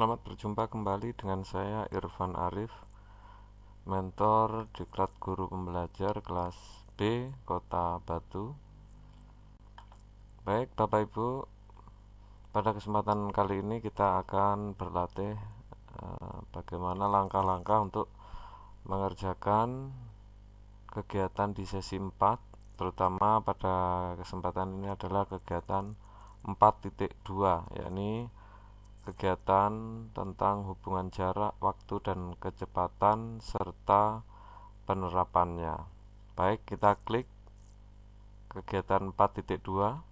Selamat berjumpa kembali dengan saya Irfan Arif, mentor Diklat Guru Pembelajar kelas B Kota Batu. Baik Bapak Ibu, pada kesempatan kali ini kita akan berlatih bagaimana langkah-langkah untuk mengerjakan kegiatan di sesi 4, terutama pada kesempatan ini adalah kegiatan 4.2, yakni kegiatan tentang hubungan jarak, waktu, dan kecepatan serta penerapannya. Baik, kita klik kegiatan 4.2.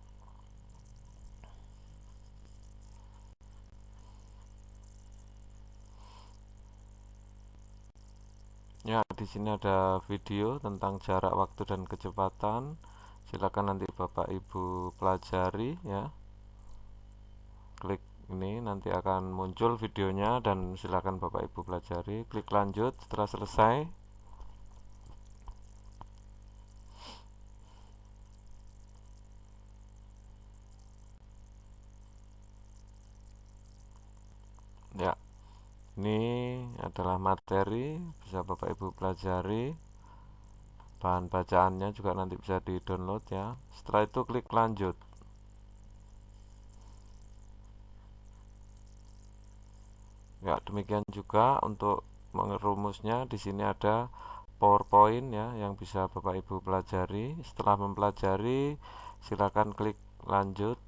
Ya, di sini ada video tentang jarak, waktu, dan kecepatan. Silakan nanti Bapak Ibu pelajari ya. Klik ini nanti akan muncul videonya dan silakan Bapak Ibu pelajari. Klik lanjut setelah selesai. Ya, ini adalah materi, bisa Bapak Ibu pelajari. Bahan bacaannya juga nanti bisa di-download ya. Setelah itu klik lanjut. Ya, demikian juga untuk merumusnya. Di sini ada PowerPoint ya yang bisa Bapak Ibu pelajari. Setelah mempelajari, silakan klik lanjut.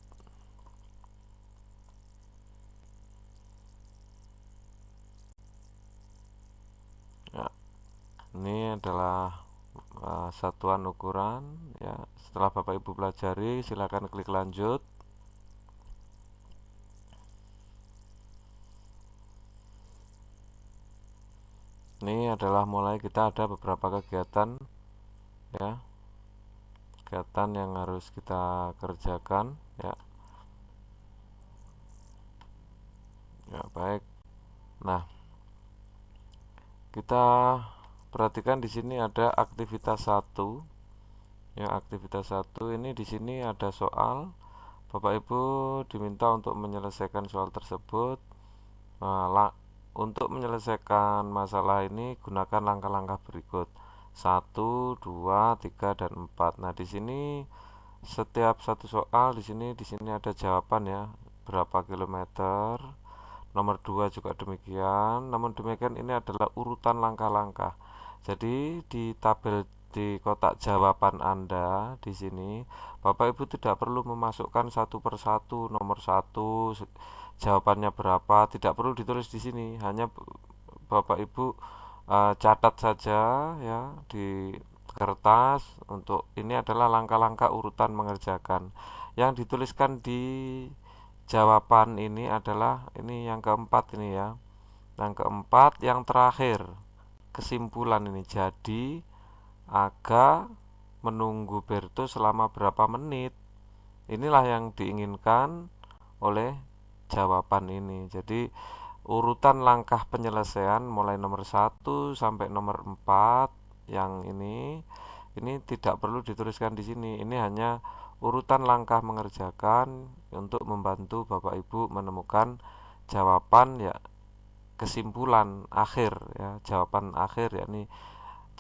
Ya, ini adalah satuan ukuran ya. Setelah Bapak Ibu pelajari, silakan klik lanjut. Ini adalah mulai kita ada beberapa kegiatan ya. Kegiatan yang harus kita kerjakan ya. Ya, baik. Nah, kita perhatikan di sini ada aktivitas 1. Ya, aktivitas 1 ini di sini ada soal. Bapak Ibu diminta untuk menyelesaikan soal tersebut. Nah, untuk menyelesaikan masalah ini gunakan langkah-langkah berikut. 1, 2, 3, dan 4. Nah, di sini setiap satu soal di sini ada jawaban ya. Berapa kilometer? Nomor 2 juga demikian. Namun demikian ini adalah urutan langkah-langkah. Jadi di tabel di kotak jawaban Anda di sini Bapak Ibu tidak perlu memasukkan satu persatu nomor 1 jawabannya berapa, tidak perlu ditulis di sini. Hanya Bapak Ibu catat saja ya di kertas. Untuk ini adalah langkah-langkah urutan mengerjakan. Yang dituliskan di jawaban ini adalah ini yang keempat ini ya. Yang keempat, yang terakhir, kesimpulan ini. Jadi, Aga menunggu Berto selama berapa menit. Inilah yang diinginkan oleh jawaban ini. Jadi, urutan langkah penyelesaian mulai nomor 1 sampai nomor 4 yang ini tidak perlu dituliskan di sini. Ini hanya urutan langkah mengerjakan untuk membantu Bapak Ibu menemukan jawaban ya, kesimpulan akhir ya, jawaban akhir yakni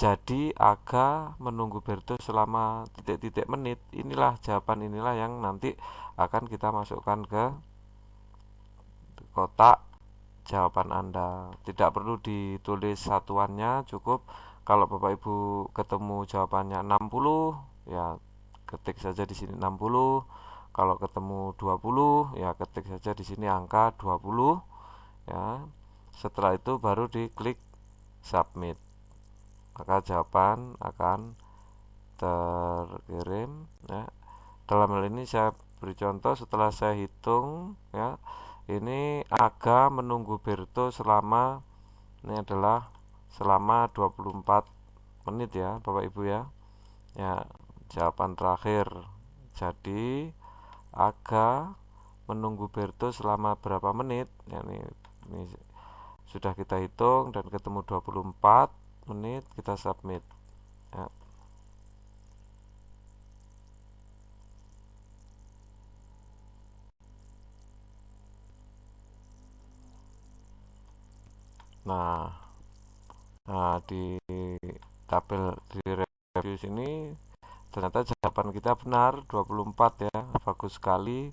jadi Aga menunggu Berto selama titik-titik menit. Inilah jawaban, inilah yang nanti akan kita masukkan ke kotak jawaban Anda. Tidak perlu ditulis satuannya, cukup kalau Bapak Ibu ketemu jawabannya 60 ya ketik saja di sini 60. Kalau ketemu 20 ya ketik saja di sini angka 20 ya. Setelah itu baru diklik submit. Maka jawaban akan terkirim ya. Dalam hal ini saya beri contoh, setelah saya hitung ya, ini Aga menunggu Berto selama, ini adalah selama 24 menit ya Bapak Ibu ya. Ya, jawaban terakhir. Jadi Aga menunggu Berto selama berapa menit? Ya, ini sudah kita hitung dan ketemu 24 menit, kita submit. Ya. Nah, di tabel di review sini ternyata jawaban kita benar 24 ya. Bagus sekali.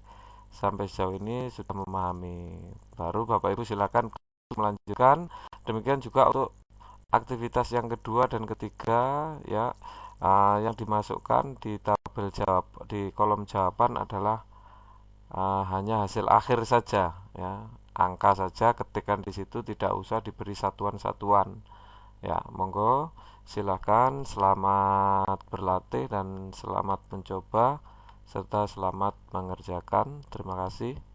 Sampai sejauh ini sudah memahami. Baru Bapak Ibu silakan melanjutkan. Demikian juga untuk aktivitas yang kedua dan ketiga ya, yang dimasukkan di tabel jawab di kolom jawaban adalah hanya hasil akhir saja ya, angka saja, ketikkan di situ, tidak usah diberi satuan-satuan ya. Monggo silakan, selamat berlatih dan selamat mencoba serta selamat mengerjakan. Terima kasih.